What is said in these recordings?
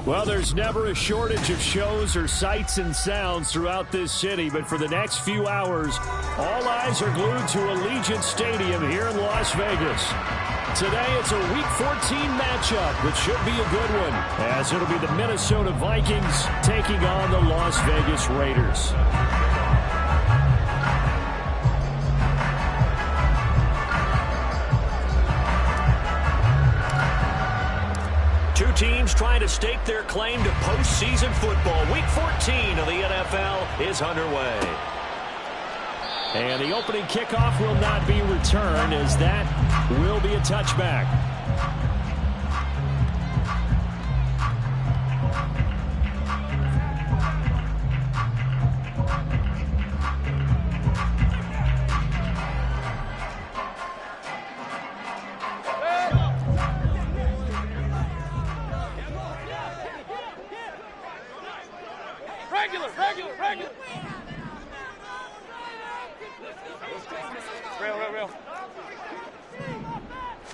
Well, there's never a shortage of shows or sights and sounds throughout this city, but for the next few hours, all eyes are glued to Allegiant Stadium here in Las Vegas. Today, it's a Week 14 matchup, which should be a good one, as it'll be the Minnesota Vikings taking on the Las Vegas Raiders. Two teams trying to stake their claim to postseason football. Week 14 of the NFL is underway. And the opening kickoff will not be returned, as that will be a touchback. Regular. Real.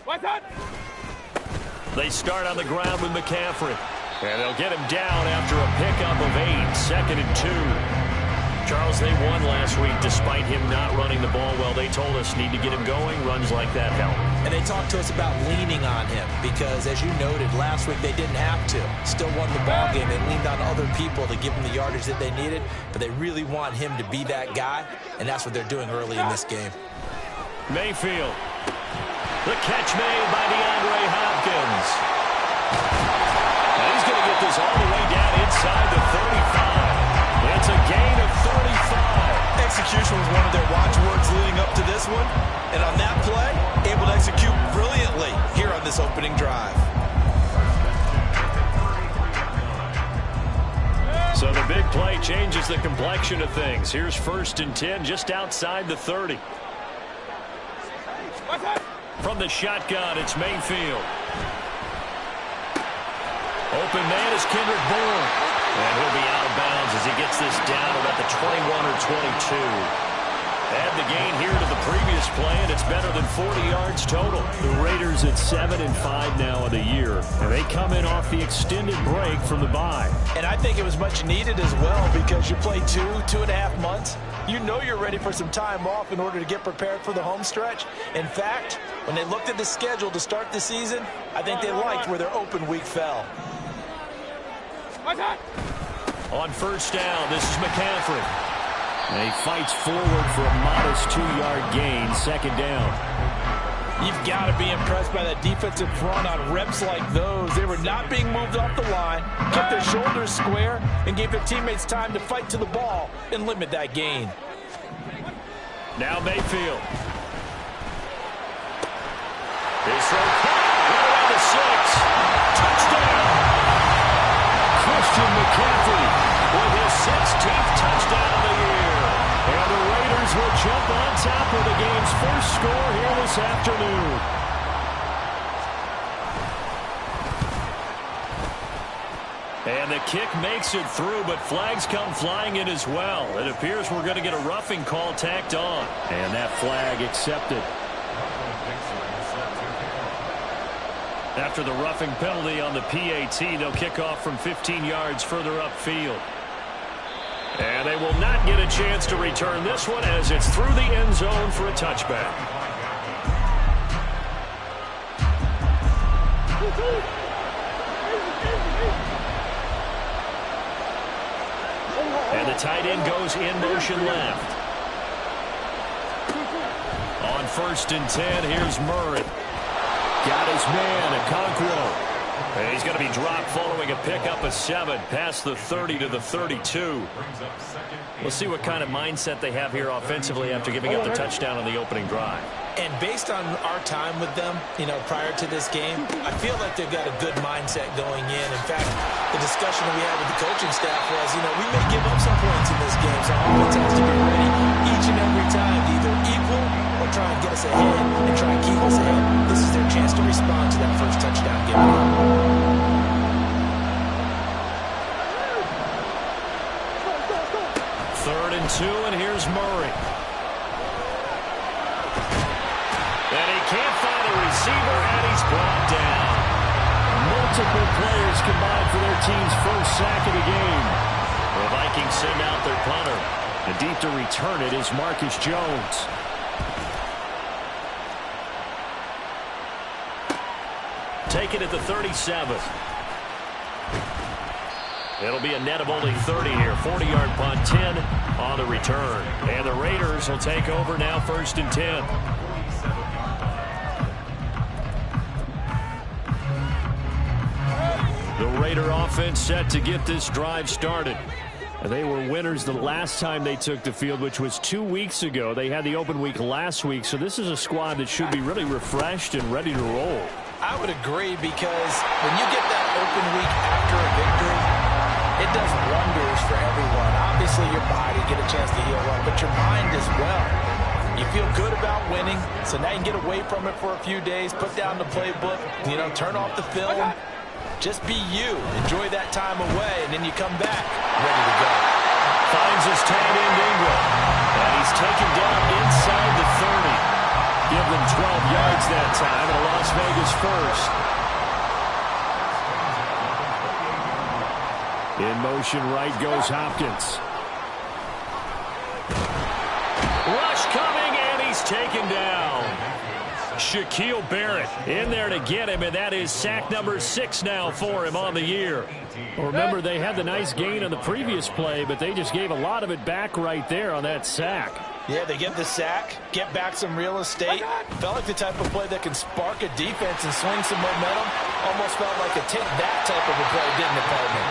What's that? They start on the ground with McCaffrey. And they'll get him down after a pickup of 8, 2nd and 2. Charles, they won last week despite him not running the ball well. They told us need to get him going. Runs like that help. And they talked to us about leaning on him because, as you noted, last week they didn't have to. Still won the ball game. They leaned on other people to give them the yardage that they needed, but they really want him to be that guy, and that's what they're doing early in this game. Mayfield. The catch made by DeAndre Hopkins. And he's going to get this all the way down inside the 35. It's a gain of 35. Execution was one of their watchwords leading up to this one. And on that play, able to execute brilliantly here on this opening drive. So the big play changes the complexion of things. Here's 1st and 10 just outside the 30. From the shotgun, it's Mayfield. Open man is Kendrick Bourne. And he'll be out of bounds as he gets this down about the 21 or 22. Add the gain here to the previous play, and it's better than 40 yards total. The Raiders at 7-5 now in the year, and they come in off the extended break from the bye. And I think it was much needed as well because you play 2.5 months. You know you're ready for some time off in order to get prepared for the home stretch. In fact, when they looked at the schedule to start the season, I think they liked where their open week fell. On 1st down, this is McCaffrey. And he fights forward for a modest 2-yard gain, 2nd down. You've got to be impressed by that defensive front on reps like those. They were not being moved off the line, kept their shoulders square, and gave their teammates time to fight to the ball and limit that gain. Now Mayfield. His throw right around the 6. Touchdown. Christian McCaffrey with his 16th touchdown of the year. And the Raiders will jump on top of the game's first score here this afternoon. And the kick makes it through, but flags come flying in as well. It appears we're going to get a roughing call tacked on. And that flag accepted. After the roughing penalty on the PAT, they'll kick off from 15 yards further upfield. And they will not get a chance to return this one as it's through the end zone for a touchback. And the tight end goes in motion left. On 1st and 10, here's Murray. Got his man, Okonkwo. And he's going to be dropped following a pickup of 7 past the 30 to the 32. We'll see what kind of mindset they have here offensively after giving up the touchdown on the opening drive. And based on our time with them, prior to this game, I feel like they've got a good mindset going in. In fact, the discussion that we had with the coaching staff was, we may give up some points in this game, so our offense has to be ready each and every time to either equal or try and get us ahead and try and keep us ahead. This is their chance to respond to that first touchdown given up. 3rd and 2, and here's Murray. And he can't find a receiver, and he's brought down. multiple players combined for their team's first sack of the game. The Vikings send out their punter. And deep to return it is Marcus Jones. Take it at the 37. It'll be a net of only 30 here. 40-yard punt, 10 on the return. And the Raiders will take over now, 1st and 10. The Raider offense set to get this drive started. They were winners the last time they took the field, which was 2 weeks ago. They had the open week last week, so this is a squad that should be really refreshed and ready to roll. I would agree, because when you get that open week after a victory, it does wonders for everyone. Obviously, your body get a chance to heal up, but your mind as well. You feel good about winning, so now you can get away from it for a few days, put down the playbook, turn off the film. Just be you. Enjoy that time away, and then you come back ready to go. Finds his tight end Ingram, and he's taken down inside the 30. Give them 12 yards that time, and a Las Vegas first. In motion, right goes Hopkins. Rush coming, and he's taken down. Shaquille Barrett in there to get him, and that is sack number 6 now for him on the year. Remember, they had the nice gain on the previous play, but they just gave a lot of it back right there on that sack. Yeah, they get the sack, get back some real estate. Felt like the type of play that can spark a defense and swing some momentum. Almost felt like a take that type of a play, didn't it, partner?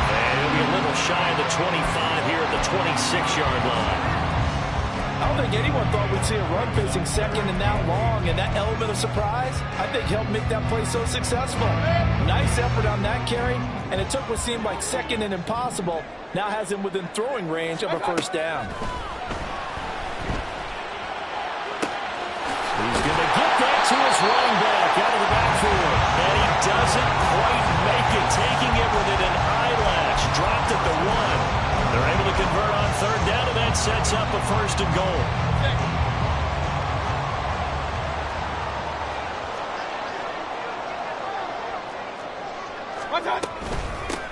And he'll be a little shy of the 25 here at the 26-yard line. I don't think anyone thought we'd see a run facing second and that long, and that element of surprise, I think, helped make that play so successful. Nice effort on that carry, and it took what seemed like second and impossible, now has him within throwing range of a first down. He's going to get that to his running back out of the backfield, and he doesn't quite make it, taking it within an eyelash, dropped at the 1. They're able to convert on 3rd down, and that sets up a 1st and goal.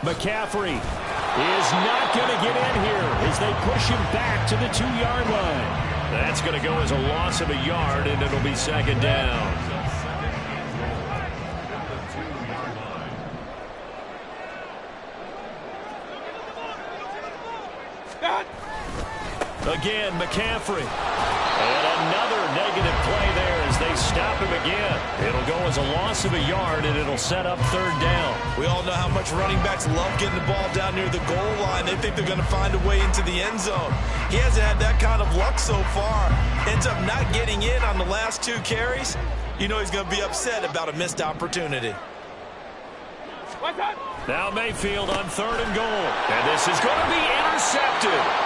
McCaffrey is not going to get in here as they push him back to the 2-yard line. That's going to go as a loss of a yard, and it'll be 2nd down. Again, McCaffrey. And another negative play there as they stop him again. It'll go as a loss of a yard, and it'll set up 3rd down. We all know how much running backs love getting the ball down near the goal line. They think they're going to find a way into the end zone. He hasn't had that kind of luck so far. Ends up not getting in on the last 2 carries. You know he's going to be upset about a missed opportunity. Now Mayfield on 3rd and goal. And this is going to be intercepted.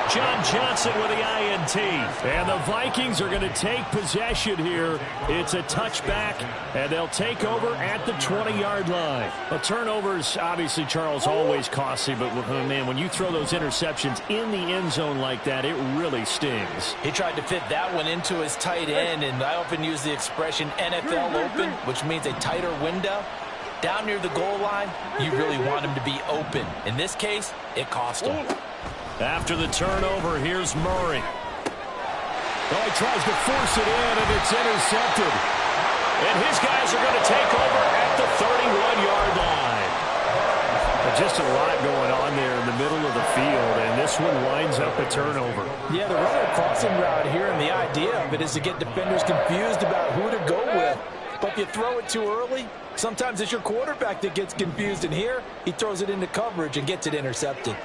John Johnson with the INT. And the Vikings are going to take possession here. It's a touchback, and they'll take over at the 20-yard line. A turnover's obviously, Charles, always costly, but man, when you throw those interceptions in the end zone like that, it really stings. He tried to fit that one into his tight end, and I often use the expression NFL open, which means a tighter window. Down near the goal line, you really want him to be open. In this case, it cost him. After the turnover, here's Murray. Oh, he tries to force it in, and it's intercepted. And his guys are going to take over at the 31-yard line. Just a lot going on there in the middle of the field, and this one winds up a turnover. Yeah, the runner crossing route here, and the idea of it is to get defenders confused about who to go with. But if you throw it too early, sometimes it's your quarterback that gets confused, and here he throws it into coverage and gets it intercepted.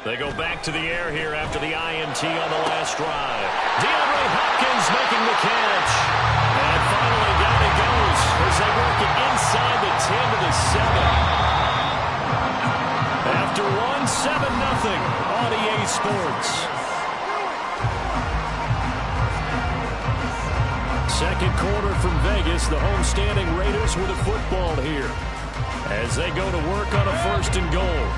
They go back to the air here after the INT on the last drive. DeAndre Hopkins making the catch. And finally down he goes as they work it inside the 10 to the 7. After one, 7-0 on EA Sports. Second quarter from Vegas. The homestanding Raiders with a football here as they go to work on a 1st and goal.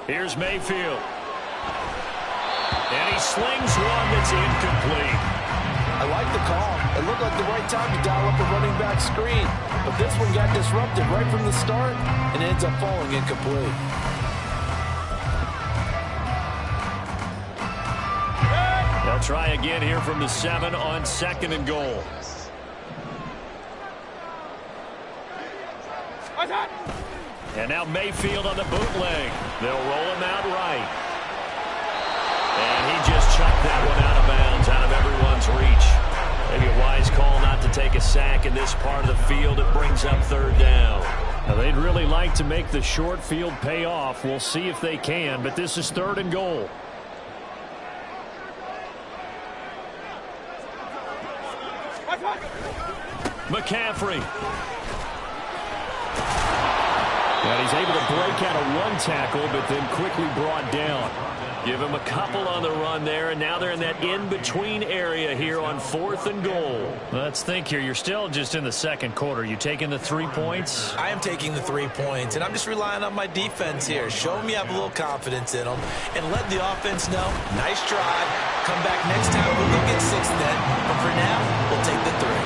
Here's Mayfield. And he slings one that's incomplete. I like the call. It looked like the right time to dial up a running back screen. But this one got disrupted right from the start and ends up falling incomplete. They'll try again here from the 7 on 2nd and goal. And now Mayfield on the bootleg. They'll roll him out right. And he just chucked that one out of bounds, out of everyone's reach. Maybe a wise call not to take a sack in this part of the field. It brings up 3rd down. Now, they'd really like to make the short field pay off. We'll see if they can, but this is 3rd and goal. McCaffrey. And he's able to break out of one tackle, but then quickly brought down. Give him a couple on the run there, and now they're in that in-between area here on 4th and goal. Let's think here. You're still just in the 2nd quarter. You taking the 3 points? I am taking the 3 points, and I'm just relying on my defense here. Show them you have a little confidence in them, and let the offense know, nice drive. Come back next time, we'll go get 6 then. But for now, we'll take the 3.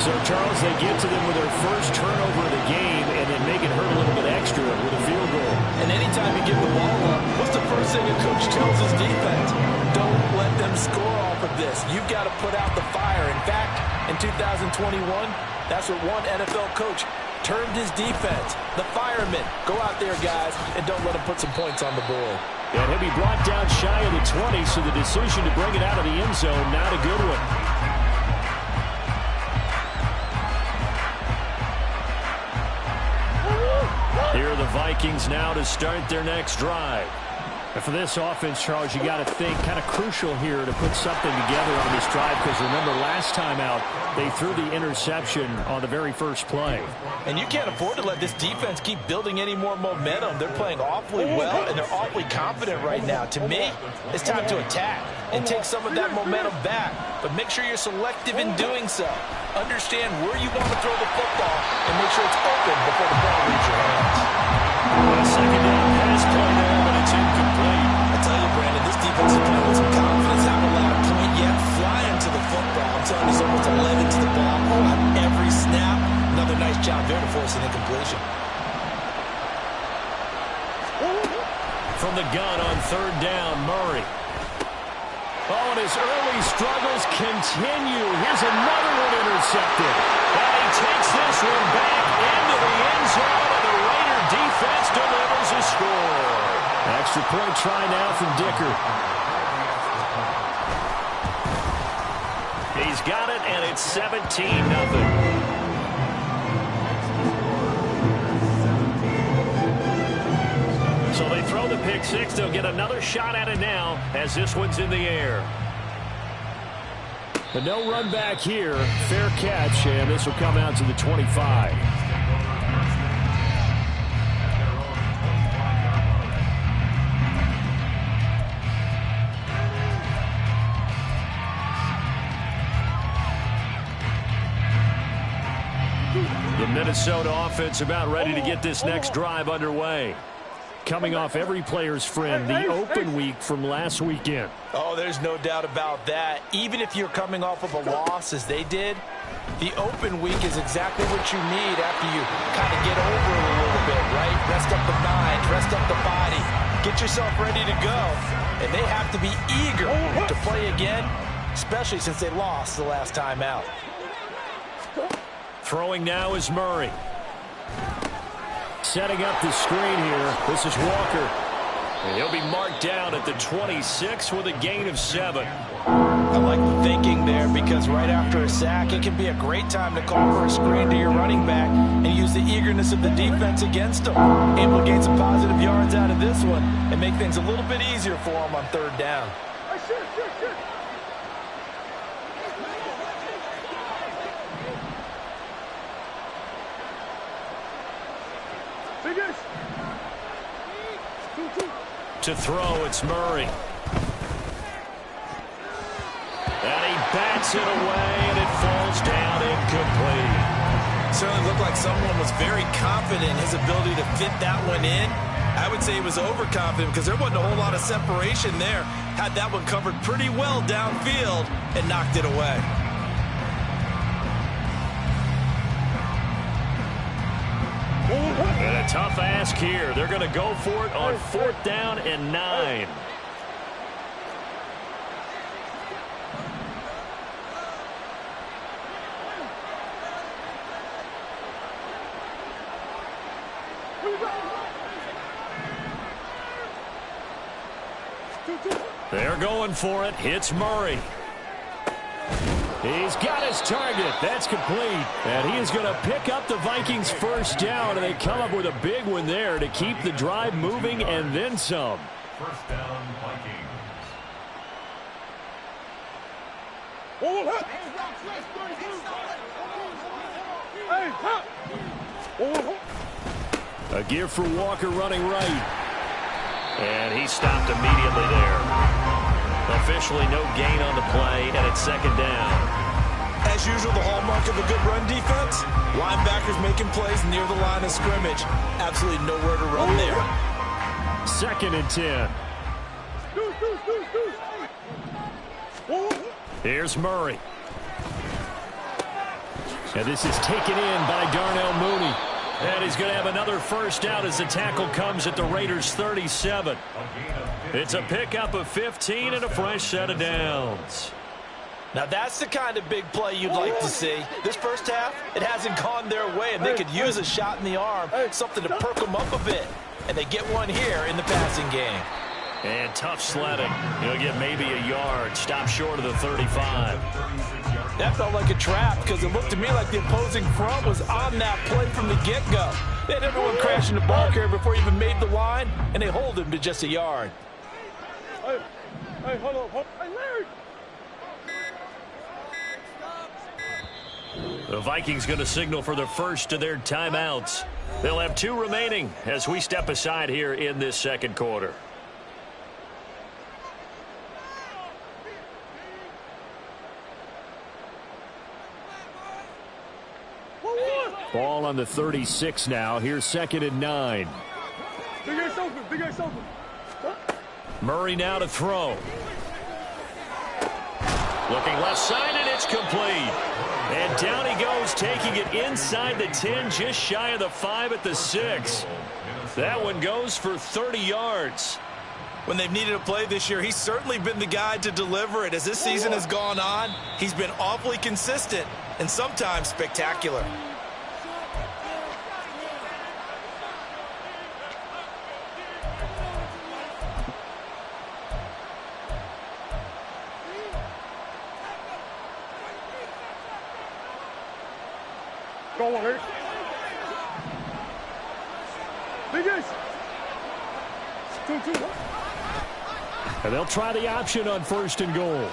So, Charles, they get to them with their first turnover of the game and then make it hurt a little bit extra with a field goal. And anytime you give the ball up, what's the first thing a coach tells his defense? Don't let them score off of this. You've got to put out the fire. In fact, in 2021, that's what one NFL coach termed his defense. The firemen. Go out there, guys, and don't let them put some points on the board. And he'll be brought down shy of the 20, so the decision to bring it out of the end zone, not a good one. Here are the Vikings now to start their next drive. And for this offense, Charles, you got to think kind of crucial here to put something together on this drive, because remember last time out they threw the interception on the very first play. And you can't afford to let this defense keep building any more momentum. They're playing awfully well, and they're awfully confident right now. To me, it's time to attack and take some of that momentum back. But make sure you're selective in doing so. Understand where you want to throw the football and make sure it's open before the ball leaves your hands. A second down pass play there, but it's incomplete. I tell you, Brandon, this defense is playing with some confidence. Haven't allowed a point yet. Flying to the football. I'm telling you, someone's 11 to the ball on every snap. Another nice job there to force an incompletion. From the gun on 3rd down, Murray. Oh, and his early struggles continue. Here's another one intercepted. And he takes this one back into the end zone, and the Raider defense delivers a score. Extra point try now from Dicker. He's got it, and it's 17-0. So they throw the pick six. They'll get another shot at it now as this one's in the air. But no run back here. Fair catch, and this will come out to the 25. The Minnesota offense about ready to get this next drive underway. Coming off every player's friend, the open week from last weekend. Oh, there's no doubt about that. Even if you're coming off of a loss, as they did, the open week is exactly what you need after you kind of get over it a little bit, right? Rest up the mind, rest up the body, get yourself ready to go. And they have to be eager to play again, especially since they lost the last time out. Throwing now is Murray. Setting up the screen here. This is Walker. And he'll be marked down at the 26 with a gain of 7. I like the thinking there, because right after a sack, it can be a great time to call for a screen to your running back and use the eagerness of the defense against them. Able to gain some positive yards out of this one and make things a little bit easier for them on 3rd down. To throw, it's Murray. And he bats it away, and it falls down incomplete. Certainly looked like someone was very confident in his ability to fit that one in. I would say he was overconfident because there wasn't a whole lot of separation there. Had that one covered pretty well downfield and knocked it away. And a tough ask here. They're going to go for it on 4th down and 9. They're going for it. Hits Murray. He's got his target. That's complete. And he is going to pick up the Vikings first down, and they come up with a big one there to keep the drive moving and then some. First down, Vikings. A give for Walker running right. And he stopped immediately there. Officially no gain on the play, and it's 2nd down. As usual, the hallmark of a good run defense, linebackers making plays near the line of scrimmage. Absolutely nowhere to run there. 2nd and 10. Here's Murray. And this is taken in by Darnell Mooney. And he's going to have another first down as the tackle comes at the Raiders' 37. It's a pickup of 15 and a fresh set of downs. Now that's the kind of big play you'd like to see. This first half, it hasn't gone their way, and they could use a shot in the arm, something to perk them up a bit. And they get one here in the passing game. And tough sledding. He'll get maybe a yard. Stop short of the 35. That felt like a trap because it looked to me like the opposing front was on that play from the get-go. They had everyone crashing the ball carrier before he even made the line, and they hold him to just a yard. Hey, hold on. Hey, Larry! The Vikings going to signal for the first of their timeouts. They'll have 2 remaining as we step aside here in this 2nd quarter. Ball on the 36 now. Here's 2nd and 9. Big ass open. Murray now to throw. Looking left side, and it's complete. And down he goes, taking it inside the 10, just shy of the 5 at the 6. That one goes for 30 yards. When they've needed a play this year, he's certainly been the guy to deliver it. As this season has gone on, he's been awfully consistent and sometimes spectacular. Go on, Larry. Big ass. 2-2. And they'll try the option on 1st and goal.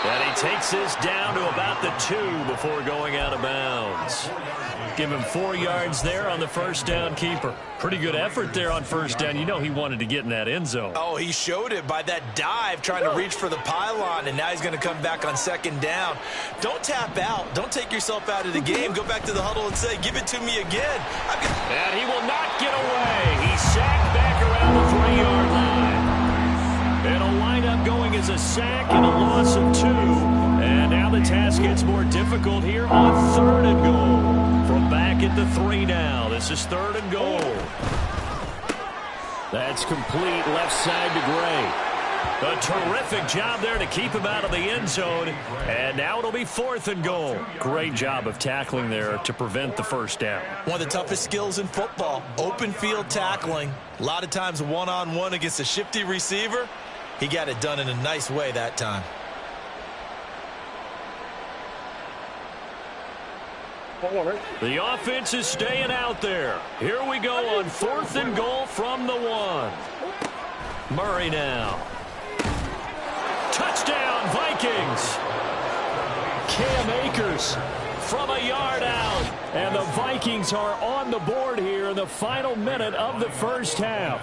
And he takes this down to about the 2 before going out of bounds. Give him 4 yards there on the first down keeper. Pretty good effort there on 1st down. You know he wanted to get in that end zone. Oh, he showed it by that dive trying to reach for the pylon, and now he's going to come back on 2nd down. Don't tap out. Don't take yourself out of the game. Go back to the huddle and say, give it to me again. And he will not get away. He's sacked back around the 3-yard line. It'll wind up going as a sack and a loss of 2. And now the task gets more difficult here on 3rd and goal. From back at the 3 now. This is 3rd and goal. That's complete left side to Gray. A terrific job there to keep him out of the end zone. And now it'll be 4th and goal. Great job of tackling there to prevent the first down. One of the toughest skills in football, open field tackling. A lot of times one-on-one against a shifty receiver. He got it done in a nice way that time. The offense is staying out there. Here we go on 4th and goal from the 1. Murray now. Touchdown, Vikings. Cam Akers from a yard out. And the Vikings are on the board here in the final minute of the first half.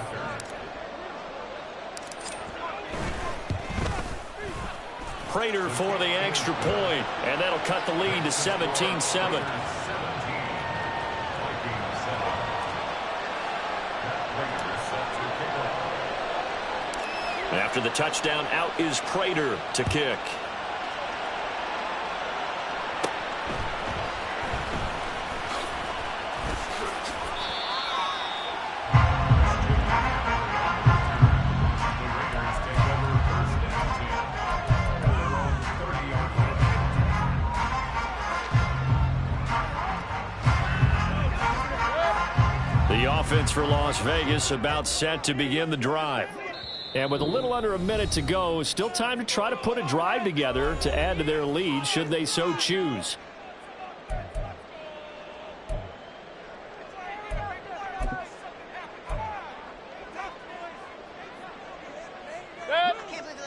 Prater for the extra point, and that'll cut the lead to 17-7. After the touchdown, out is Prater to kick. The offense for Las Vegas about set to begin the drive. And with a little under a minute to go, still time to try to put a drive together to add to their lead should they so choose.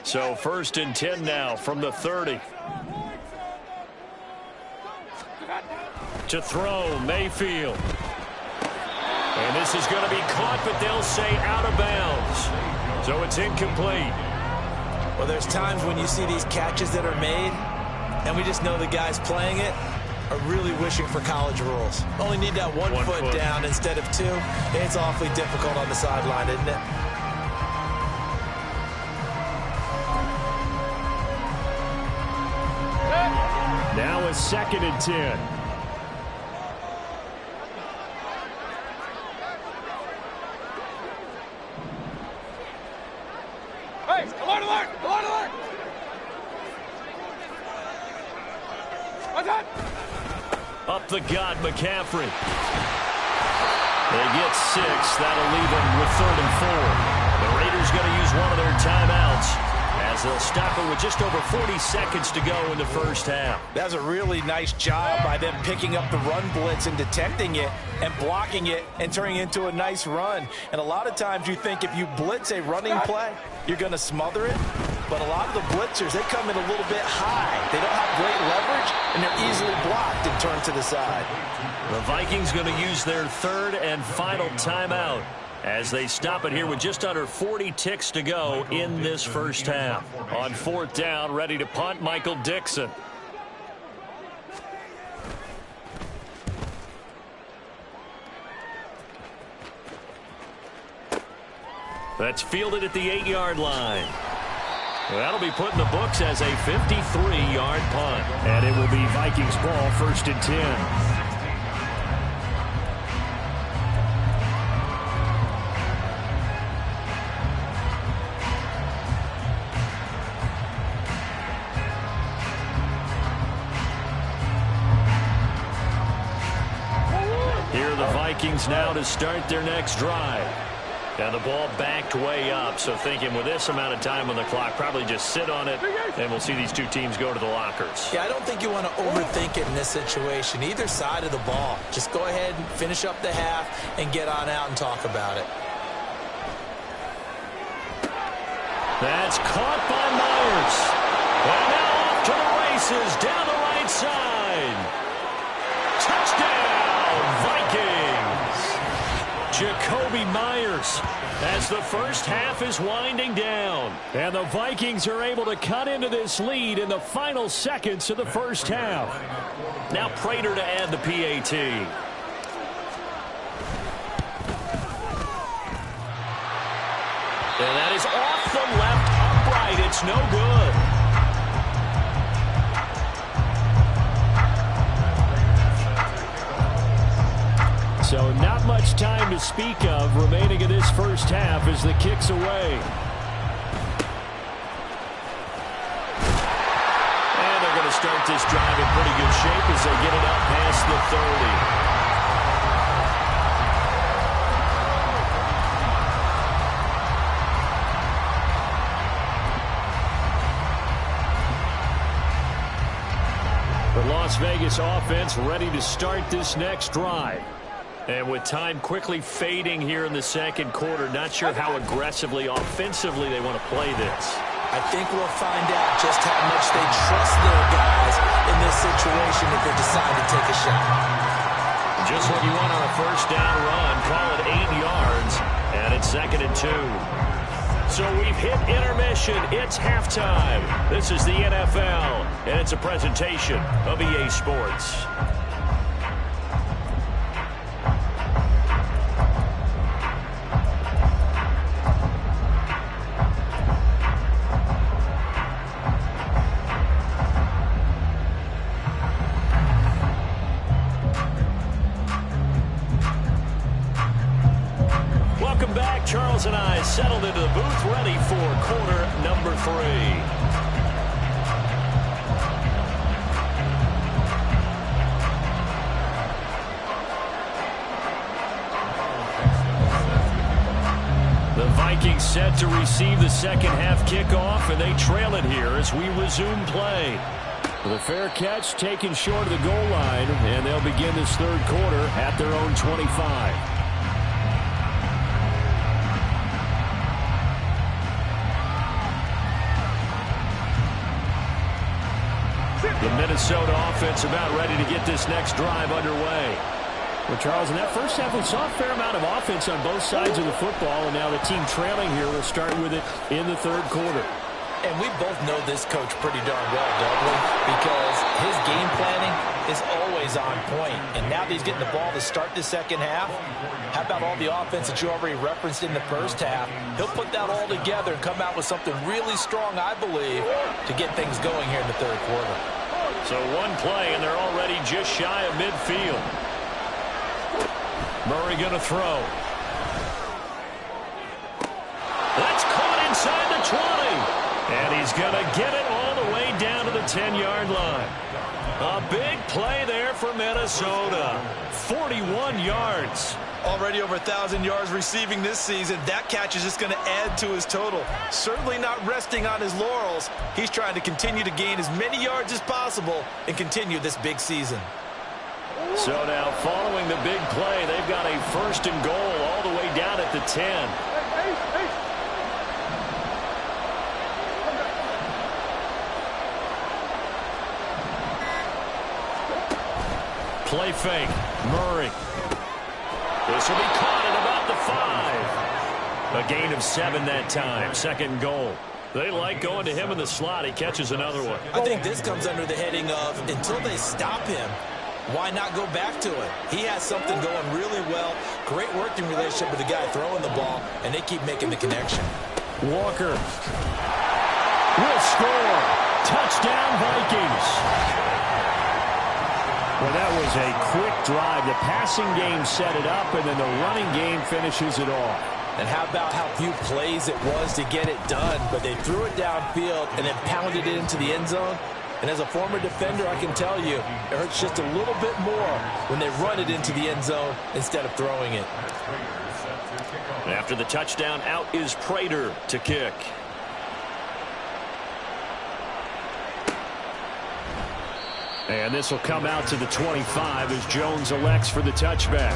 So 1st and 10 now from the 30. To throw, Mayfield. And this is going to be caught, but they'll say out of bounds. So it's incomplete. Well, there's times when you see these catches that are made, and we just know the guys playing it are really wishing for college rules. Only need that one foot down instead of two. It's awfully difficult on the sideline, isn't it? Now a 2nd and 10. Up the gut, McCaffrey. They get 6. That'll leave them with 3rd and 4. The Raiders going to use one of their timeouts as they'll stop it with just over 40 seconds to go in the first half. That's a really nice job by them picking up the run blitz and detecting it and blocking it and turning it into a nice run. And a lot of times you think if you blitz a running play, you're going to smother it. But a lot of the blitzers, they come in a little bit high. They don't have great leverage, and they're easily blocked and turned to the side. The Vikings going to use their 3rd and final timeout as they stop it here with just under 40 ticks to go in this first half. On 4th down, ready to punt, Michael Dixon. That's fielded at the 8-yard line. That'll be put in the books as a 53-yard punt. And it will be Vikings ball, 1st and 10. Here are the Vikings now to start their next drive. And the ball backed way up, so thinking with this amount of time on the clock, probably just sit on it, and we'll see these two teams go to the lockers. Yeah, I don't think you want to overthink it in this situation. Either side of the ball. Just go ahead and finish up the half and get on out and talk about it. That's caught by Myers. And now off to the races down the right side. Touchdown, Vikings. Jacoby Myers as the first half is winding down. And the Vikings are able to cut into this lead in the final seconds of the first half. Now Prater to add the PAT. And that is off the left upright. It's no good. So not much time to speak of remaining in this first half as the kick's away. And they're going to start this drive in pretty good shape as they get it up past the 30. The Las Vegas offense ready to start this next drive. And with time quickly fading here in the second quarter, not sure how aggressively, offensively they want to play this. I think we'll find out just how much they trust their guys in this situation if they decide to take a shot. Just what you want on a first down run. Call it 8 yards, and it's 2nd and 2. So we've hit intermission. It's halftime. This is the NFL, and it's a presentation of EA Sports. back. Charles and I settled into the booth, ready for quarter number 3. The Vikings set to receive the second half kickoff, and they trail it here as we resume play. The fair catch taken short of the goal line, and they'll begin this third quarter at their own 25. The Minnesota offense about ready to get this next drive underway. Well, Charles, in that first half, we saw a fair amount of offense on both sides of the football, and now the team trailing here will start with it in the third quarter. And we both know this coach pretty darn well, don't we? Because his game planning is always on point. And now that he's getting the ball to start the second half, how about all the offense that you already referenced in the first half? He'll put that all together and come out with something really strong, I believe, to get things going here in the third quarter. So one play, and they're already just shy of midfield. Murray going to throw. That's caught inside the 20. And he's going to get it all the way down to the 10-yard line. A big play there for Minnesota. 41 yards. Already over 1,000 yards receiving this season. That catch is just going to add to his total. Certainly not resting on his laurels. He's trying to continue to gain as many yards as possible and continue this big season. So now, following the big play, they've got a first and goal all the way down at the 10. Play fake. Murray. This will be caught at about the 5. A gain of 7 that time. Second and goal. They like going to him in the slot. He catches another one. I think this comes under the heading of until they stop him, why not go back to it? He has something going really well. Great working relationship with the guy throwing the ball, and they keep making the connection. Walker will score. Touchdown, Vikings. Well, that was a quick drive. The passing game set it up, and then the running game finishes it off. And how about how few plays it was to get it done, but they threw it downfield and then pounded it into the end zone. And as a former defender, I can tell you, it hurts just a little bit more when they run it into the end zone instead of throwing it. After the touchdown, out is Prater to kick. And this will come out to the 25 as Jones elects for the touchback.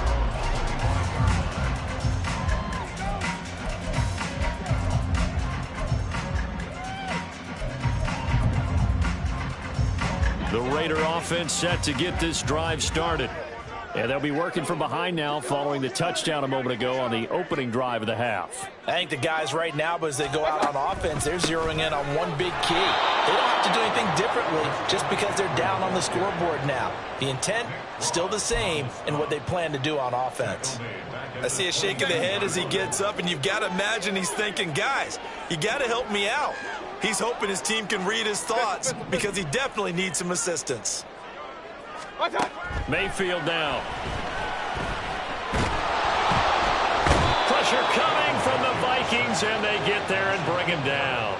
The Raider offense set to get this drive started. And they'll be working from behind now following the touchdown a moment ago on the opening drive of the half. I think the guys right now, but as they go out on offense, they're zeroing in on one big key. They don't have to do anything differently just because they're down on the scoreboard now. The intent, still the same in what they plan to do on offense. I see a shake of the head as he gets up, and you've got to imagine he's thinking, guys, you got to help me out. He's hoping his team can read his thoughts because he definitely needs some assistance. Mayfield now. Pressure coming from the Vikings, and they get there and bring him down.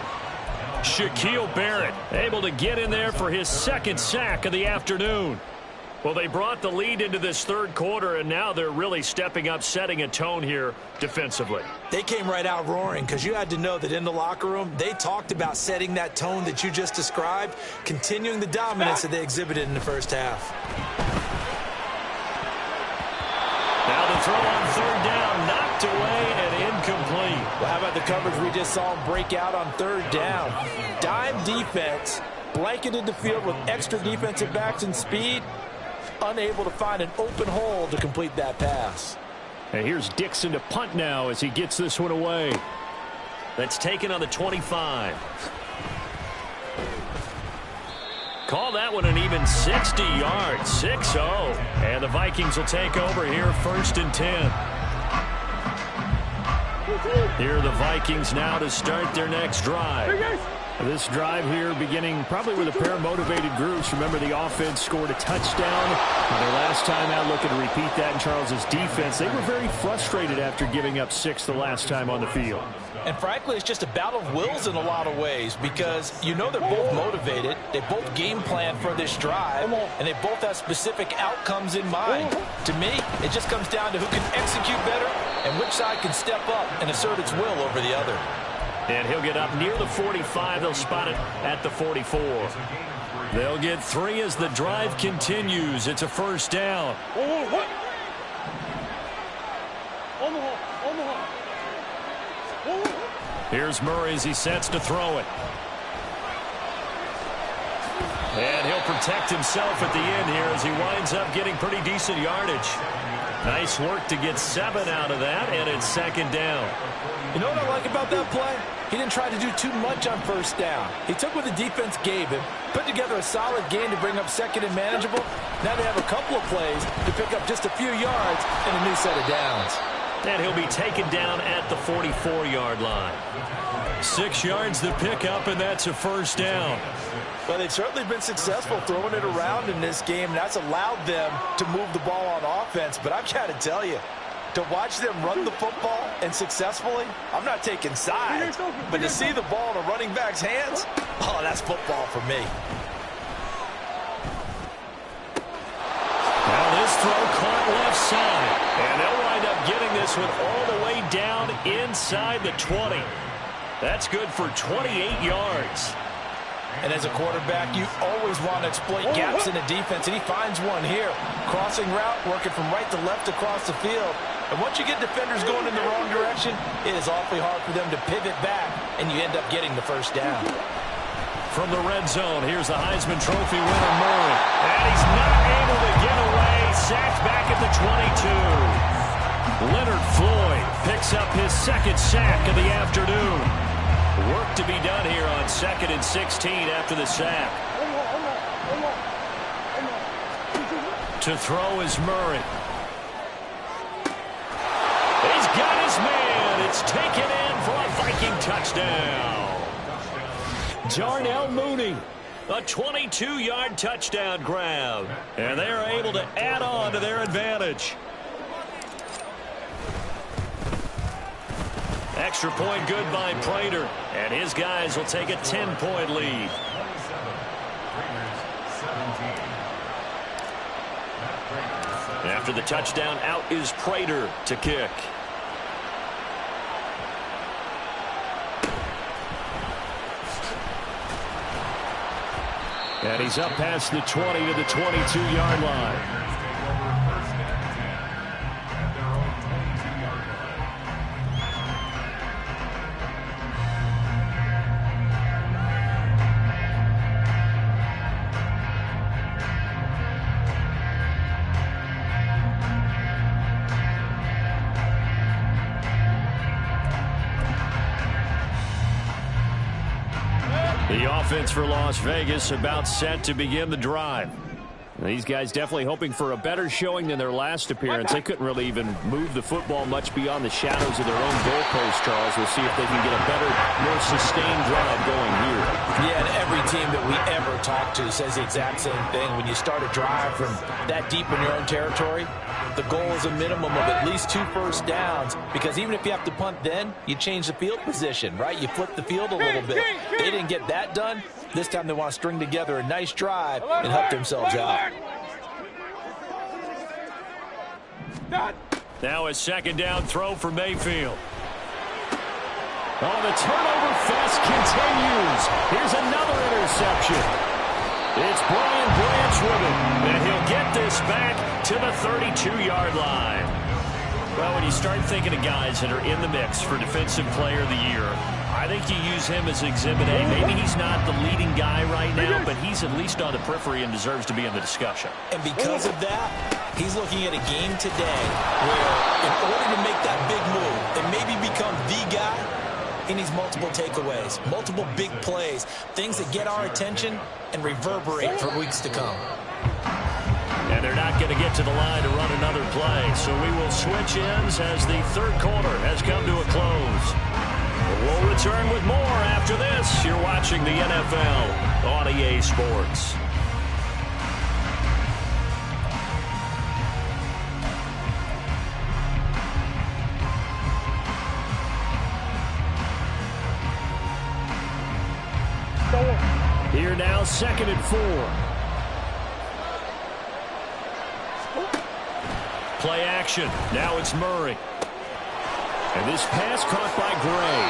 Shaquille Barrett able to get in there for his second sack of the afternoon. Well, they brought the lead into this third quarter, and now they're really stepping up, setting a tone here defensively. They came right out roaring because you had to know that in the locker room, they talked about setting that tone that you just described, continuing the dominance that they exhibited in the first half. Now the throw on third down, knocked away and incomplete. Well, how about the coverage we just saw him break out on third down? Dime defense, blanketed the field with extra defensive backs and speed, unable to find an open hole to complete that pass. And here's Dixon to punt now as he gets this one away. That's taken on the 25. Call that one an even 60 yards, 6-0. And the Vikings will take over here first and 10. Here are the Vikings now to start their next drive. This drive here beginning probably with a pair of motivated groups. Remember, the offense scored a touchdown. Their last time out, looking to repeat that in Charles's defense. They were very frustrated after giving up 6 the last time on the field. And frankly, it's just a battle of wills in a lot of ways because you know they're both motivated. They both game plan for this drive, and they both have specific outcomes in mind. To me, it just comes down to who can execute better and which side can step up and assert its will over the other. And he'll get up near the 45. They'll spot it at the 44. They'll get 3 as the drive continues. It's a first down. Here's Murray as he sets to throw it. And he'll protect himself at the end here as he winds up getting pretty decent yardage. Nice work to get 7 out of that, and it's second down. You know what I like about that play? He didn't try to do too much on first down. He took what the defense gave him, put together a solid game to bring up second and manageable. Now they have a couple of plays to pick up just a few yards and a new set of downs. And he'll be taken down at the 44-yard line. 6 yards to pick up, and that's a first down. Well, they've certainly been successful throwing it around in this game, and that's allowed them to move the ball on offense. But I've got to tell you, to watch them run the football and successfully, I'm not taking sides, but to see the ball in a running back's hands, oh, that's football for me. Now this throw caught left side, and they'll wind up getting this one all the way down inside the 20. That's good for 28 yards. And as a quarterback, you always want to exploit gaps in the defense, and he finds one here. Crossing route, working from right to left across the field. And once you get defenders going in the wrong direction, it is awfully hard for them to pivot back, and you end up getting the first down. From the red zone, here's the Heisman Trophy winner, Murray. And he's not able to get away. Sacked back at the 22. Leonard Floyd picks up his second sack of the afternoon. Work to be done here on 2nd and 16 after the sack. To throw is Murray. He's got his man. It's taken in for a Viking touchdown. Darnell Mooney, a 22-yard touchdown grab. And they are able to add on to their advantage. Extra point good by Prater. And his guys will take a 10-point lead. After the touchdown, out is Prater to kick. And he's up past the 20 to the 22-yard line. The offense for Las Vegas about set to begin the drive. These guys definitely hoping for a better showing than their last appearance. They couldn't really even move the football much beyond the shadows of their own goalpost, Charles. We'll see if they can get a better, more sustained drive going here. Yeah, and every team that we ever talk to says the exact same thing. When you start a drive from that deep in your own territory, the goal is a minimum of at least 2 first downs, because even if you have to punt then, you change the field position, right? You flip the field a little bit. They didn't get that done. This time they want to string together a nice drive and help themselves out. Now a second down throw for Mayfield. Oh, the turnover fest continues. Here's another interception. It's Brian Branch with it, and he'll get this back to the 32-yard line. Well, when you start thinking of guys that are in the mix for Defensive Player of the Year, I think you use him as Exhibit A. Maybe he's not the leading guy right now, but he's at least on the periphery and deserves to be in the discussion. And because of that, he's looking at a game today where, in order to make that big move and maybe become the guy, he needs multiple takeaways, multiple big plays, things that get our attention and reverberate for weeks to come. And they're not going to get to the line to run another play, so we will switch ends as the third quarter has come to a close. We'll return with more after this. You're watching the NFL on EA Sports. Here now, 2nd and 4. Play action. Now it's Murray. And this pass caught by Gray.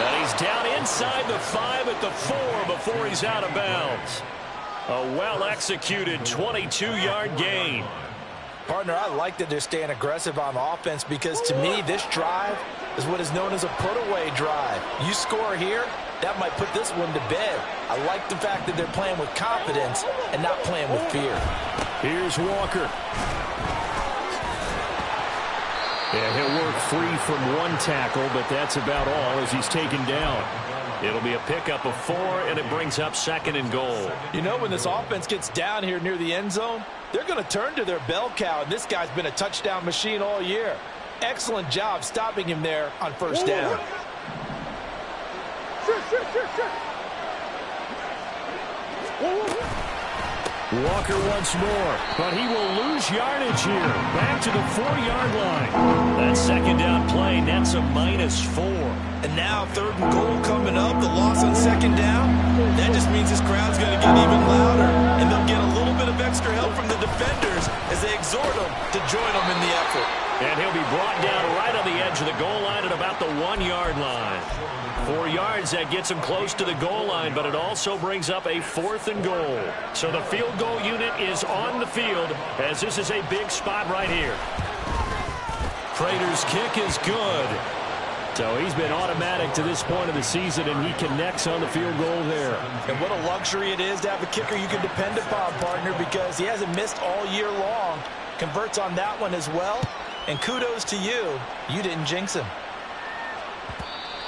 And he's down inside the 5 at the 4 before he's out of bounds. A well-executed 22-yard gain. Partner, I like that they're staying aggressive on offense because to me, this drive is what is known as a put-away drive. You score here, that might put this one to bed. I like the fact that they're playing with confidence and not playing with fear. Here's Walker. Yeah, he'll work free from one tackle, but that's about all as he's taken down. It'll be a pickup of 4, and it brings up 2nd and goal. You know, when this offense gets down here near the end zone, they're going to turn to their bell cow, and this guy's been a touchdown machine all year. Excellent job stopping him there on first down. Walker once more, but he will lose yardage here. Back to the 4-yard line. That 2nd down play nets a -4. And now 3rd and goal coming up. The loss on 2nd down. That just means this crowd's going to get even louder. And they'll get a little bit of extra help from the defenders as they exhort them to join them in the effort. And he'll be brought down right on the edge of the goal line at about the 1-yard line. 4 yards, that gets him close to the goal line, but it also brings up a 4th and goal. So the field goal unit is on the field as this is a big spot right here. Prater's kick is good. So he's been automatic to this point of the season, and he connects on the field goal there. And what a luxury it is to have a kicker you can depend upon, partner, because he hasn't missed all year long. Converts on that one as well. And kudos to you. You didn't jinx him.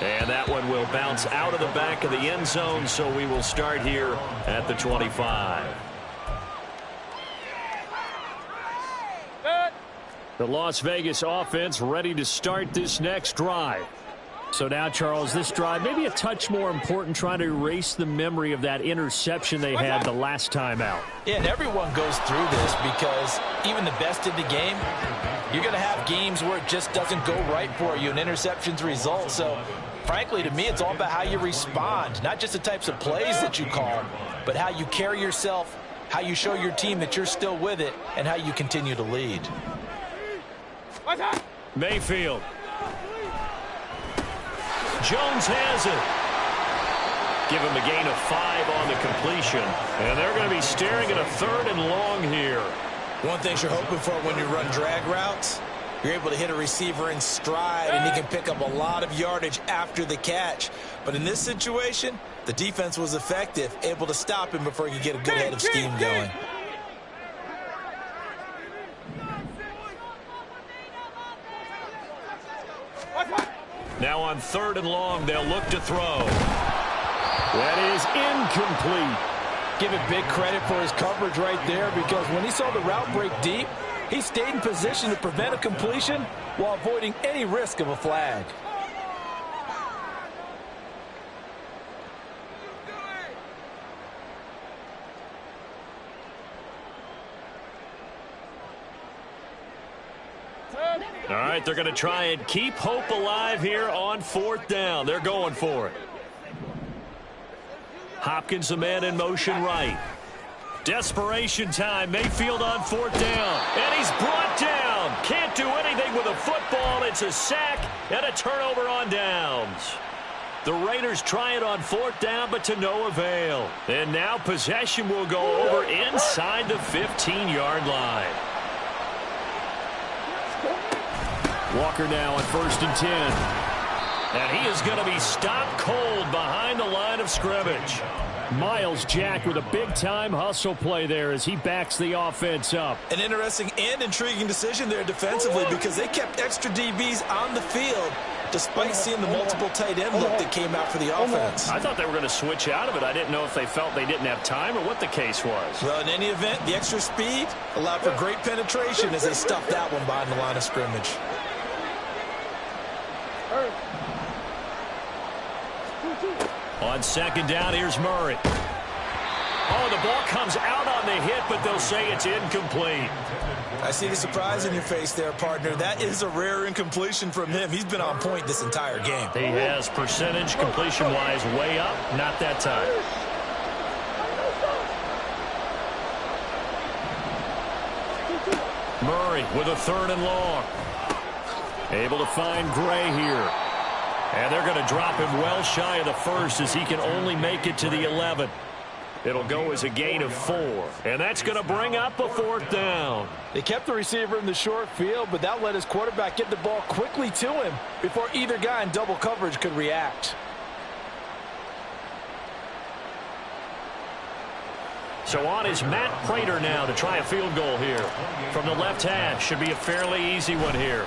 And that one will bounce out of the back of the end zone, so we will start here at the 25. The Las Vegas offense ready to start this next drive. So now, Charles, this drive maybe a touch more important, trying to erase the memory of that interception they had the last time out. Yeah, and everyone goes through this because even the best in the game, you're going to have games where it just doesn't go right for you and interceptions result. So, frankly, to me, it's all about how you respond, not just the types of plays that you call, but how you carry yourself, how you show your team that you're still with it, and how you continue to lead. Mayfield. Jones has it. Give him a gain of 5 on the completion. And they're going to be staring at a 3rd and long here. One thing you're hoping for when you run drag routes, you're able to hit a receiver in stride, and he can pick up a lot of yardage after the catch. But in this situation, the defense was effective, able to stop him before he could get a good head of steam going. Now on 3rd and long, they'll look to throw. That is incomplete. Give it big credit for his coverage right there, because when he saw the route break deep, he stayed in position to prevent a completion while avoiding any risk of a flag. All right, they're going to try and keep hope alive here on 4th down. They're going for it. Hopkins, the man in motion right. Desperation time. Mayfield on 4th down. And he's brought down. Can't do anything with a football. It's a sack and a turnover on downs. The Raiders try it on 4th down, but to no avail. And now possession will go over inside the 15-yard line. Walker now on 1st and 10. And he is going to be stopped cold behind the line of scrimmage. Miles Jack with a big-time hustle play there as he backs the offense up. An interesting and intriguing decision there defensively, because they kept extra DBs on the field despite seeing the multiple tight end look that came out for the offense. I thought they were going to switch out of it. I didn't know if they felt they didn't have time or what the case was. Well, in any event, the extra speed allowed for great penetration as they stuffed that one behind the line of scrimmage. On second down, here's Murray. Oh, the ball comes out on the hit, but they'll say it's incomplete. I see the surprise in your face there, partner. That is a rare incompletion from him. He's been on point this entire game. He has percentage completion-wise way up. Not that time. Murray with a 3rd and long. Able to find Gray here. And they're going to drop him well shy of the first as he can only make it to the 11. It'll go as a gain of 4. And that's going to bring up a 4th down. They kept the receiver in the short field, but that let his quarterback get the ball quickly to him before either guy in double coverage could react. So on is Matt Prater now to try a field goal here. From the left hash, should be a fairly easy one here.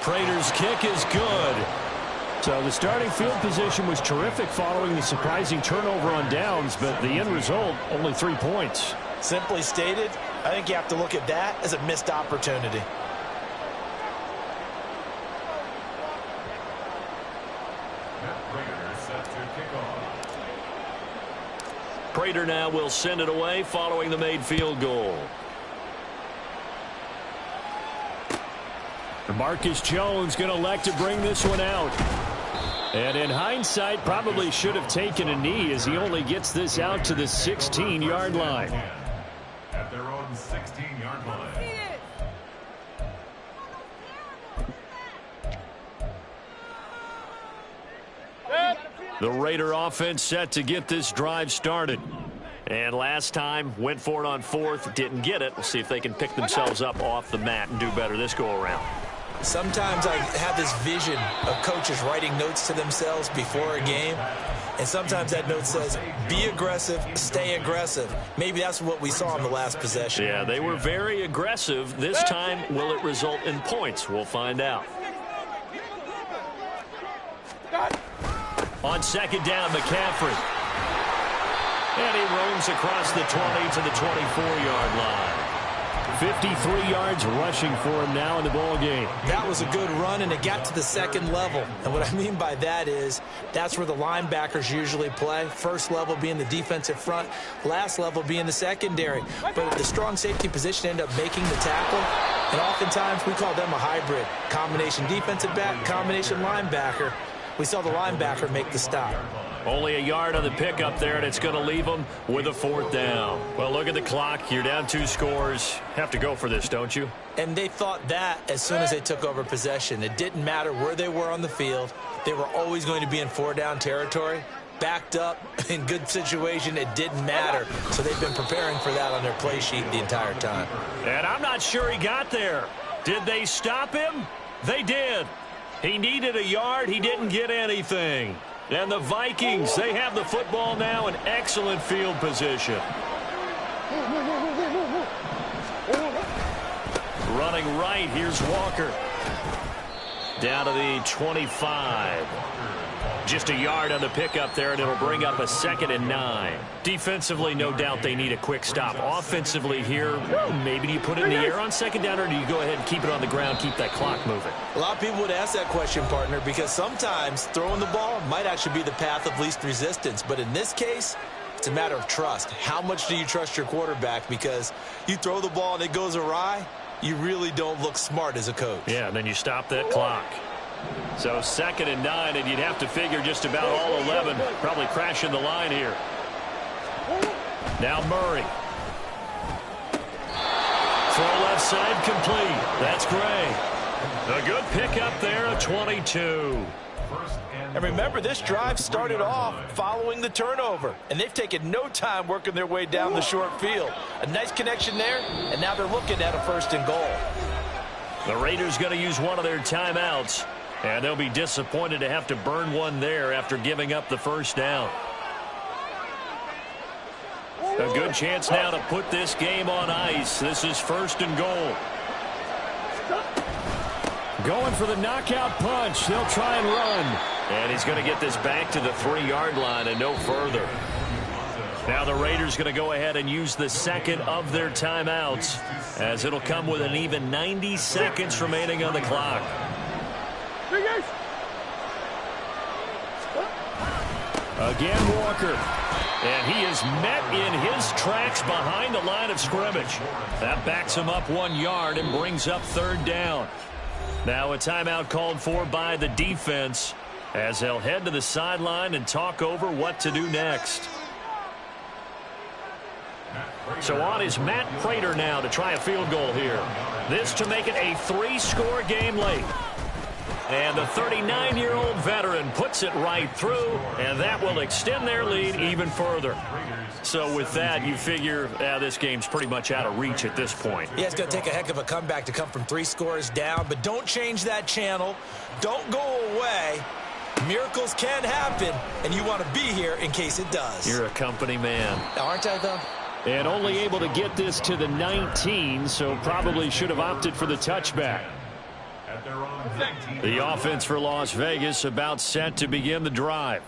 Prater's kick is good. So the starting field position was terrific following the surprising turnover on downs, but the end result, only 3 points. Simply stated, I think you have to look at that as a missed opportunity. Prater now will send it away following the made field goal. Marcus Jones going to elect to bring this one out. And in hindsight, probably should have taken a knee as he only gets this out to the 16-yard line. At their own 16-yard line. The Raider offense set to get this drive started. And last time, went for it on 4th, didn't get it. We'll see if they can pick themselves up off the mat and do better this go-around. Sometimes I have this vision of coaches writing notes to themselves before a game. And sometimes that note says, be aggressive, stay aggressive. Maybe that's what we saw in the last possession. Yeah, they were very aggressive. This time, will it result in points? We'll find out. On second down, McCaffrey. And he roams across the 20 to the 24-yard line. 53 yards rushing for him now in the ball game. That was a good run, and it got to the second level. And what I mean by that is that's where the linebackers usually play. First level being the defensive front, last level being the secondary. But the strong safety position ended up making the tackle, and oftentimes we call them a hybrid. Combination defensive back, combination linebacker. We saw the linebacker make the stop. Only a yard on the pickup there, and it's going to leave them with a 4th down. Well, look at the clock. You're down 2 scores. Have to go for this, don't you? And they thought that as soon as they took over possession. It didn't matter where they were on the field. They were always going to be in 4-down territory. Backed up, in good situation, it didn't matter. So they've been preparing for that on their play sheet the entire time. And I'm not sure he got there. Did they stop him? They did. He needed a yard. He didn't get anything. And the Vikings, they have the football now in excellent field position. Running right, here's Walker. Down to the 25. Just a yard on the pickup there, and it'll bring up a 2nd and 9. Defensively, no doubt they need a quick stop. Offensively here, maybe do you put it in the air on second down, or do you go ahead and keep it on the ground, keep that clock moving? A lot of people would ask that question, partner, because sometimes throwing the ball might actually be the path of least resistance. But in this case, it's a matter of trust. How much do you trust your quarterback? Because you throw the ball and it goes awry, you really don't look smart as a coach. Yeah, and then you stop that clock. So 2nd and 9, and you'd have to figure just about all 11 probably crashing the line here. Now Murray. Throw left side complete. That's Gray. A good pickup there at 22. And remember, this drive started off following the turnover, and they've taken no time working their way down the short field. A nice connection there, and now they're looking at a 1st and goal. The Raiders going to use one of their timeouts, and they'll be disappointed to have to burn one there after giving up the 1st down. A good chance now to put this game on ice. This is 1st and goal. Going for the knockout punch. They'll try and run. And he's going to get this back to the 3-yard line and no further. Now the Raiders going to go ahead and use the 2nd of their timeouts, as it'll come with an even 90 seconds remaining on the clock. Again, Walker. And he is met in his tracks behind the line of scrimmage. That backs him up 1 yard and brings up third down. Now a timeout called for by the defense as they'll head to the sideline and talk over what to do next. So on is Matt Prater now to try a field goal here. This to make it a 3-score game late. And the 39-year-old veteran puts it right through, and that will extend their lead even further. So with that, you figure this game's pretty much out of reach at this point. Yeah, it's going to take a heck of a comeback to come from 3 scores down, but don't change that channel. Don't go away. Miracles can happen, and you want to be here in case it does. You're a company man. Aren't I, though? And only able to get this to the 19, so probably should have opted for the touchback. The offense for Las Vegas about set to begin the drive.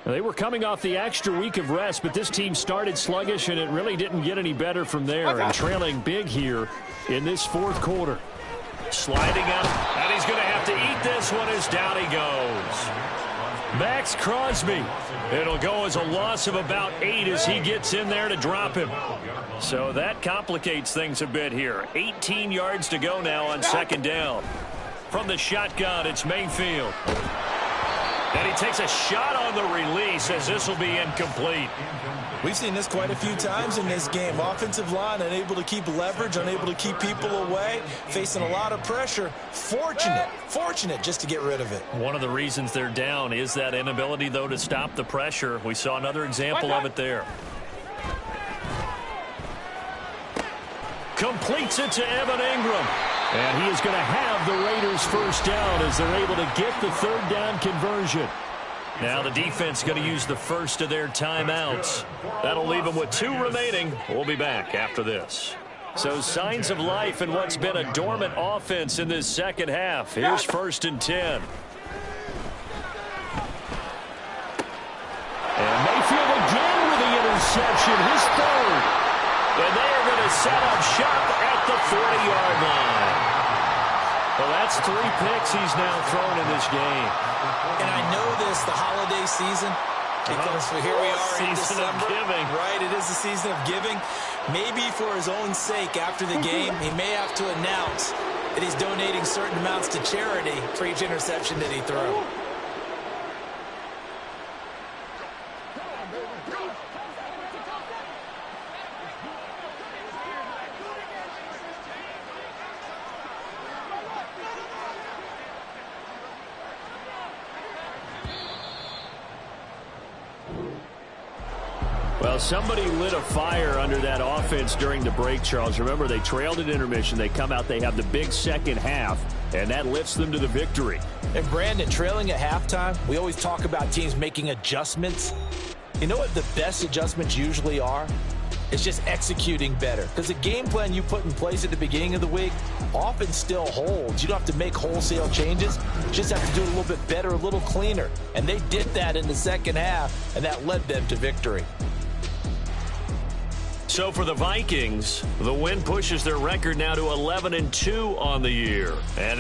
They were coming off the extra week of rest, but this team started sluggish, and it really didn't get any better from there. And trailing big here in this fourth quarter. Sliding out, and he's going to have to eat this one as down he goes. Max Crosby. It'll go as a loss of about 8 as he gets in there to drop him. So that complicates things a bit here. 18 yards to go now on second down. From the shotgun, it's Mayfield. And he takes a shot on the release as this will be incomplete. We've seen this quite a few times in this game. Offensive line unable to keep leverage, unable to keep people away, facing a lot of pressure. Fortunate just to get rid of it. One of the reasons they're down is that inability, though, to stop the pressure. We saw another example of it there. Completes it to Evan Ingram. And he is going to have the Raiders first down as they're able to get the third down conversion. Now the defense going to use the first of their timeouts. That'll leave them with 2 remaining. We'll be back after this. So signs of life in what's been a dormant offense in this second half. Here's 1st and 10. And Mayfield again with the interception, his third. And they are going to set up shop at the 40-yard line. Well, that's 3 picks he's now thrown in this game. And I know this, the holiday season, because here we are in December. Season of giving. Right, it is the season of giving. Maybe for his own sake after the game, he may have to announce that he's donating certain amounts to charity for each interception that he threw. Well, somebody lit a fire under that offense during the break, Charles. Remember, they trailed at intermission. They come out, they have the big second half, and that lifts them to the victory. And, Brandon, trailing at halftime, we always talk about teams making adjustments. You know what the best adjustments usually are? It's just executing better. Because the game plan you put in place at the beginning of the week often still holds. You don't have to make wholesale changes. You just have to do it a little bit better, a little cleaner. And they did that in the second half, and that led them to victory. So for the Vikings, the win pushes their record now to 11-2 on the year. And